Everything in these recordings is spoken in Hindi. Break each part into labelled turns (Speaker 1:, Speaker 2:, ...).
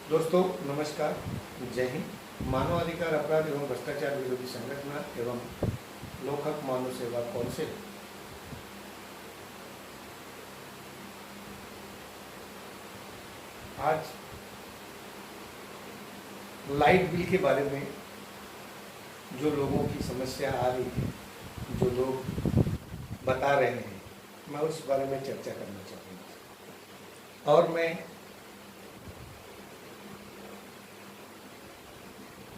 Speaker 1: दोस्तों नमस्कार, जय हिंद। मानवाधिकार अपराध एवं भ्रष्टाचार विरोधी संगठन एवं लोक हक मानव सेवा कौंसिल आज लाइट बिल के बारे में जो लोगों की समस्या आ रही है, जो लोग बता रहे हैं, मैं उस बारे में चर्चा करना चाहूँगा। और मैं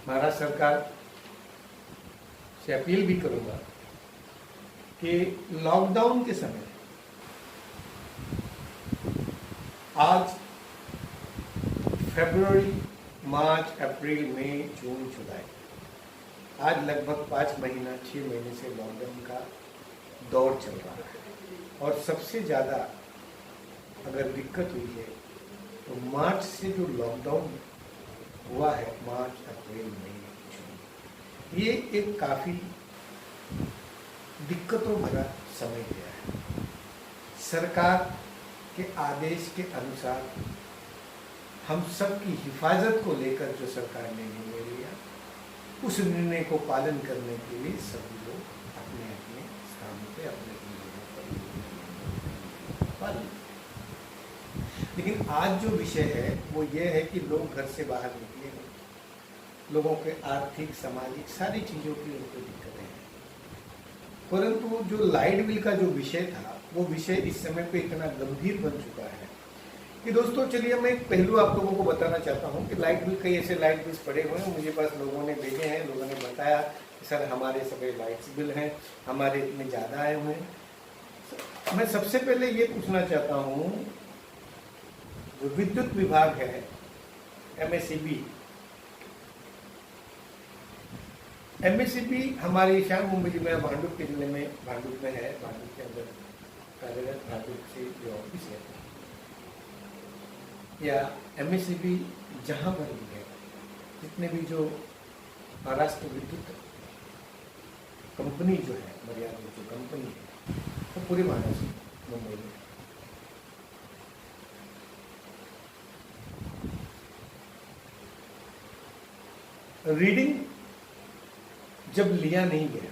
Speaker 1: महाराष्ट्र सरकार से अपील भी करूंगा कि लॉकडाउन के समय आज फरवरी, मार्च, अप्रैल, मई, जून, जुलाई, आज लगभग 5 महीना 6 महीने से लॉकडाउन का दौर चल रहा है। और सबसे ज़्यादा अगर दिक्कत हुई है तो मार्च से जो लॉकडाउन हुआ है, मार्च, अप्रैल, मई, जून, ये एक काफ़ी दिक्कतों भरा समय गया है। सरकार के आदेश के अनुसार हम सब की हिफाजत को लेकर जो सरकार ने निर्णय लिया, उस निर्णय को पालन करने के लिए सभी लोग अपने अपने स्थानों पे अपने जगहों पर पालन। लेकिन आज जो विषय है वो ये है कि लोग घर से बाहर निकले नहीं, लोगों के आर्थिक, सामाजिक सारी चीज़ों की उनको दिक्कतें हैं। परंतु जो लाइट बिल का जो विषय था, वो विषय इस समय पे इतना गंभीर बन चुका है कि दोस्तों चलिए मैं एक पहलू आप लोगों को बताना चाहता हूँ कि लाइट बिल, कई ऐसे लाइट बिल्स पड़े हुए हैं मुझे पास, लोगों ने भेजे हैं, लोगों ने बताया कि सर हमारे सभी लाइट्स बिल हैं, हमारे इतने ज़्यादा आए हुए हैं। मैं सबसे पहले ये पूछना चाहता हूँ, जो विद्युत विभाग है, एमएससीबी हमारे ईशान मुंबई में भांडुप के जिले में, भांडुप में है, भांडुप के अंदर कार्यरत, भांडुप से जो ऑफिस है, या एमएससीबी जहाँ पर भी है, जितने भी जो महाराष्ट्र विद्युत कंपनी जो है, मर्यादा जो कंपनी है, वो पूरे महाराष्ट्र मुंबई में। रीडिंग जब लिया नहीं गया,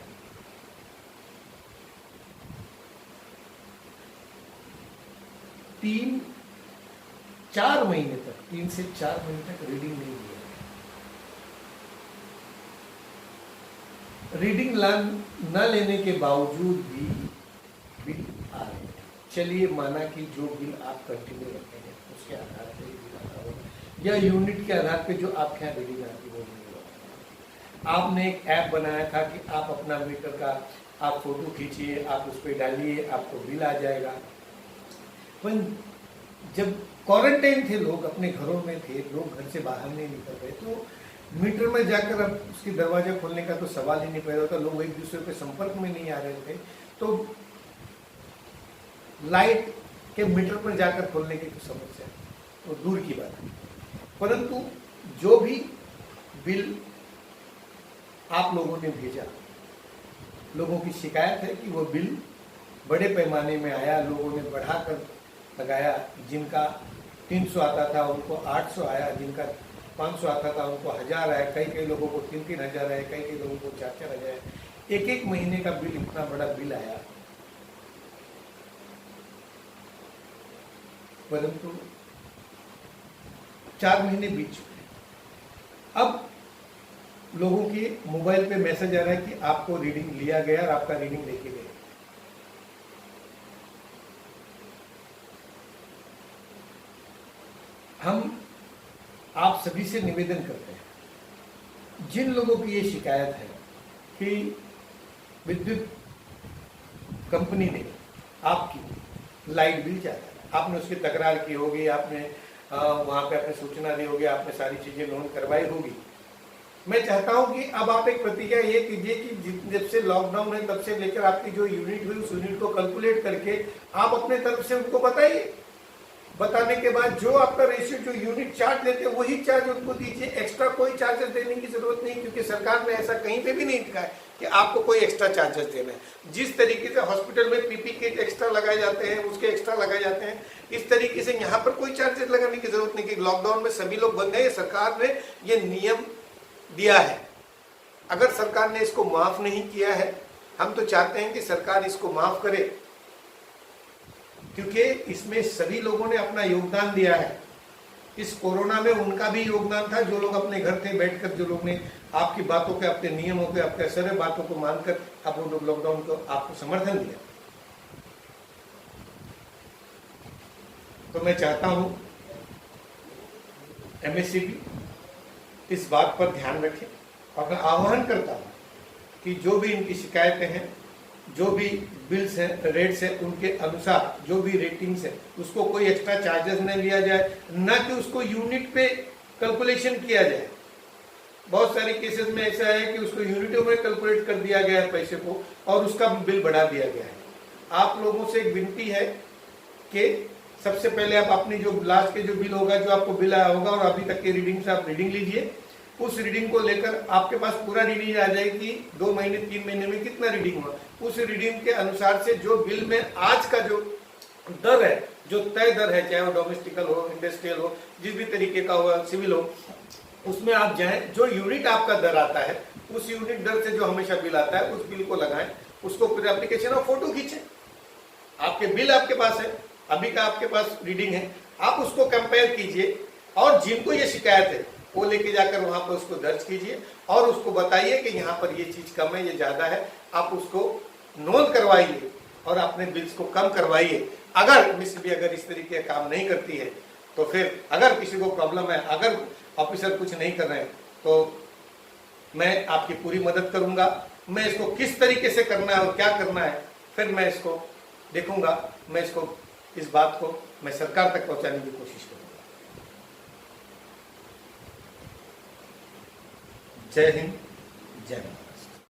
Speaker 1: तीन से चार महीने तक रीडिंग नहीं लिया गया। रीडिंग न लेने के बावजूद भी बिल आ रहे हैं। चलिए माना कि जो बिल आप कंटिन्यू रखते हैं उसके आधार पर बिल आता हो, या यूनिट के आधार पे जो आपके यहाँ रीडिंग आती है वो नहीं होता। आपने एक ऐप बनाया था कि आप अपना मीटर का आप फोटो खींचिए, आप उस पर डालिए, आपको बिल आ जाएगा। पर जब क्वारंटाइन थे, लोग अपने घरों में थे, लोग घर से बाहर नहीं निकल रहे, तो मीटर में जाकर अब उसकी दरवाजा खोलने का तो सवाल ही नहीं पैदा होता, लोग एक दूसरे के संपर्क में नहीं आ रहे थे, तो लाइट के मीटर पर जाकर खोलने की तो समस्या तो दूर की बात है। परंतु जो भी बिल आप लोगों ने भेजा, लोगों की शिकायत है कि वो बिल बड़े पैमाने में आया, लोगों ने बढ़ाकर लगाया। जिनका 300 आता था उनको 800 आया, जिनका 500 आता था उनको 1000 आया, कई लोगों को 3-3 हज़ार आया, कई लोगों को 4-4 हज़ार। एक महीने का बिल, इतना बड़ा बिल आया। परंतु 4 महीने बीत चुके हैं। अब लोगों के मोबाइल पे मैसेज आ रहा है कि आपको रीडिंग लिया गया और आपका रीडिंग लेके गए। हम आप सभी से निवेदन करते हैं, जिन लोगों की ये शिकायत है कि विद्युत कंपनी ने आपकी लाइट बिल ज्यादा है, आपने उसकी तकरार की होगी, आपने वहाँ पे आपने सूचना दी होगी, आपने सारी चीज़ें नोट करवाई होगी। मैं चाहता हूं कि अब आप एक प्रतिज्ञा ये कीजिए कि जब से लॉकडाउन है तब से लेकर आपकी जो यूनिट हुई, उस यूनिट को कैलकुलेट करके आप अपने तरफ से उनको बताइए बताने के बाद जो आपका रेशियो जो यूनिट चार्ज लेते हैं वही चार्ज उनको दीजिए, एक्स्ट्रा कोई चार्जेस देने की जरूरत नहीं, क्योंकि सरकार ने ऐसा कहीं पे भी नहीं लिखा है कि आपको कोई एक्स्ट्रा चार्जेस देना है। जिस तरीके से हॉस्पिटल में पीपी किट एक्स्ट्रा लगाए जाते हैं, उसके एक्स्ट्रा लगाए जाते हैं, इस तरीके से यहाँ पर कोई चार्जेस लगाने की जरूरत नहीं कि लॉकडाउन में सभी लोग बंद गए। सरकार ने ये नियम दिया है, अगर सरकार ने इसको माफ नहीं किया है, हम तो चाहते हैं कि सरकार इसको माफ करे, क्योंकि इसमें सभी लोगों ने अपना योगदान दिया है। इस कोरोना में उनका भी योगदान था, जो लोग अपने घर थे बैठकर, जो लोग ने आपकी बातों के, अपने नियमों के, आपके सारे बातों को मानकर आप लोग लॉकडाउन को आपको समर्थन दिया। तो मैं चाहता हूं एमएससीबी इस बात पर ध्यान रखे, और मैं आह्वान करता हूं कि जो भी इनकी शिकायतें हैं, जो भी बिल्स हैं, रेट्स हैं, उनके अनुसार जो भी रेटिंग्स है उसको कोई एक्स्ट्रा चार्जेस न लिया जाए, ना कि उसको यूनिट पे कैलकुलेशन किया जाए। बहुत सारे केसेस में ऐसा है कि उसको यूनिटों में कैलकुलेट कर दिया गया है पैसे को, और उसका बिल बढ़ा दिया गया है। आप लोगों से एक विनती है कि सबसे पहले आप अपनी जो लास्ट के जो बिल होगा, जो आपको बिल आया होगा और अभी तक के रीडिंग से आप रीडिंग लीजिए। उस रीडिंग को लेकर आपके पास पूरा रीडिंग आ जाएगी, 2 महीने 3 महीने में कितना रीडिंग हुआ, उस रीडिंग के अनुसार से जो बिल में आज का जो दर है, जो तय दर है, चाहे वो डोमेस्टिकल हो, इंडस्ट्रियल हो, जिस भी तरीके का हो, सिविल हो, उसमें आप जाएं, जो यूनिट आपका दर आता है उस यूनिट दर से जो हमेशा बिल आता है उस बिल को लगाएं, उसको फिर एप्लीकेशन और फोटो खींचें। आपके बिल आपके पास है, अभी का आपके पास रीडिंग है, आप उसको कंपेयर कीजिए, और जिनको ये शिकायत है वो लेके जाकर वहां पर उसको दर्ज कीजिए और उसको बताइए कि यहाँ पर ये चीज कम है, ये ज्यादा है, आप उसको नोट करवाइए और अपने बिल्स को कम करवाइए। अगर मिस भी अगर इस तरीके का काम नहीं करती है तो फिर अगर किसी को प्रॉब्लम है, अगर ऑफिसर कुछ नहीं कर रहे हैं, तो मैं आपकी पूरी मदद करूंगा। मैं इसको किस तरीके से करना है और क्या करना है फिर मैं इसको देखूंगा। मैं इसको, इस बात को मैं सरकार तक पहुंचाने की कोशिश करूंगा। जय हिंद, जय भारत।